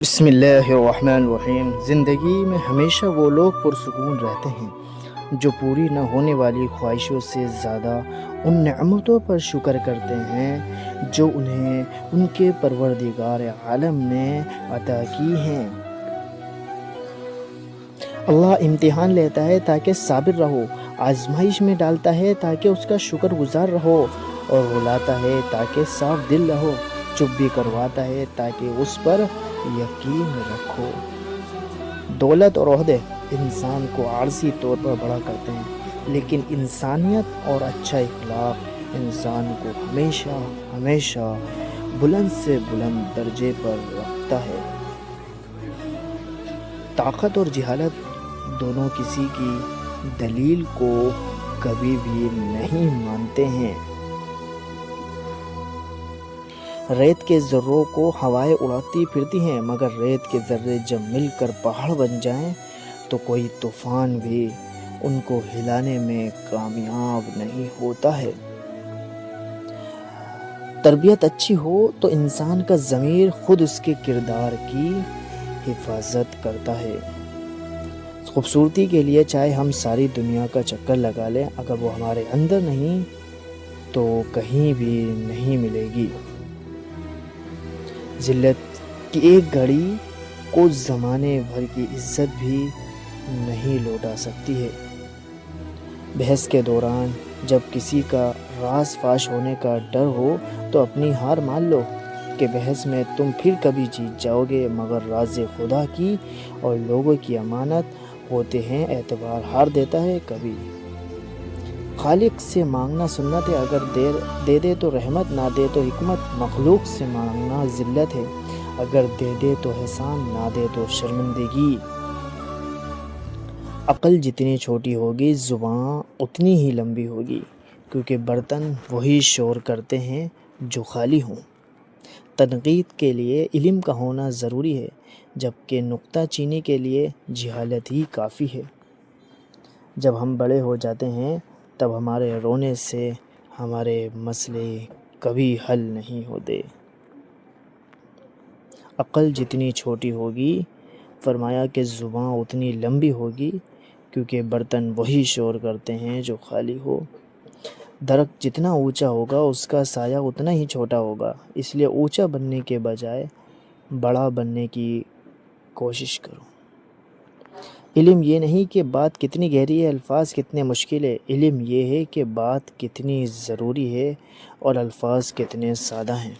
بسم اللہ الرحمن الرحیم۔ زندگی میں ہمیشہ وہ لوگ پرسکون رہتے ہیں جو پوری نہ ہونے والی خواہشوں سے زیادہ ان نعمتوں پر شکر کرتے ہیں جو انہیں ان کے پروردگار عالم نے عطا کی ہیں۔ اللہ امتحان لیتا ہے تاکہ صابر رہو، آزمائش میں ڈالتا ہے تاکہ اس کا شکر گزار رہو، اور رلاتا ہے تاکہ صاف دل رہو، چپ بھی کرواتا ہے تاکہ اس پر یقین رکھو۔ دولت اور عہدے انسان کو عارضی طور پر بڑا کرتے ہیں، لیکن انسانیت اور اچھا اخلاق انسان کو ہمیشہ بلند سے بلند درجے پر رکھتا ہے۔ طاقت اور جہالت دونوں کسی کی دلیل کو کبھی بھی نہیں مانتے ہیں۔ ریت کے ذروں کو ہوائیں اڑاتی پھرتی ہیں، مگر ریت کے ذرے جب مل کر پہاڑ بن جائیں تو کوئی طوفان بھی ان کو ہلانے میں کامیاب نہیں ہوتا ہے۔ تربیت اچھی ہو تو انسان کا ضمیر خود اس کے کردار کی حفاظت کرتا ہے۔ خوبصورتی کے لیے چاہے ہم ساری دنیا کا چکر لگا لیں، اگر وہ ہمارے اندر نہیں تو کہیں بھی نہیں ملے گی۔ ذلت کی ایک گھڑی کو زمانے بھر کی عزت بھی نہیں لوٹا سکتی ہے۔ بحث کے دوران جب کسی کا راز فاش ہونے کا ڈر ہو تو اپنی ہار مان لو کہ بحث میں تم پھر کبھی جیت جاؤ گے، مگر راز خدا کی اور لوگوں کی امانت ہوتے ہیں، اعتبار ہار دیتا ہے کبھی۔ خالق سے مانگنا سنت ہے، اگر دے دے تو رحمت، نہ دے تو حکمت۔ مخلوق سے مانگنا ذلت ہے، اگر دے دے تو احسان، نہ دے تو شرمندگی۔ عقل جتنی چھوٹی ہوگی زبان اتنی ہی لمبی ہوگی، کیونکہ برتن وہی شور کرتے ہیں جو خالی ہوں۔ تنقید کے لیے علم کا ہونا ضروری ہے، جبکہ نکتہ چینی کے لیے جہالت ہی کافی ہے۔ جب ہم بڑے ہو جاتے ہیں تب ہمارے رونے سے ہمارے مسئلے کبھی حل نہیں ہوتے۔ عقل جتنی چھوٹی ہوگی، فرمایا کہ زبان اتنی لمبی ہوگی، کیونکہ برتن وہی شور کرتے ہیں جو خالی ہو۔ درخت جتنا اونچا ہوگا اس کا سایہ اتنا ہی چھوٹا ہوگا، اس لیے اونچا بننے کے بجائے بڑا بننے کی کوشش کرو۔ علم یہ نہیں کہ بات کتنی گہری ہے، الفاظ کتنے مشکل ہے، علم یہ ہے کہ بات کتنی ضروری ہے اور الفاظ کتنے سادہ ہیں۔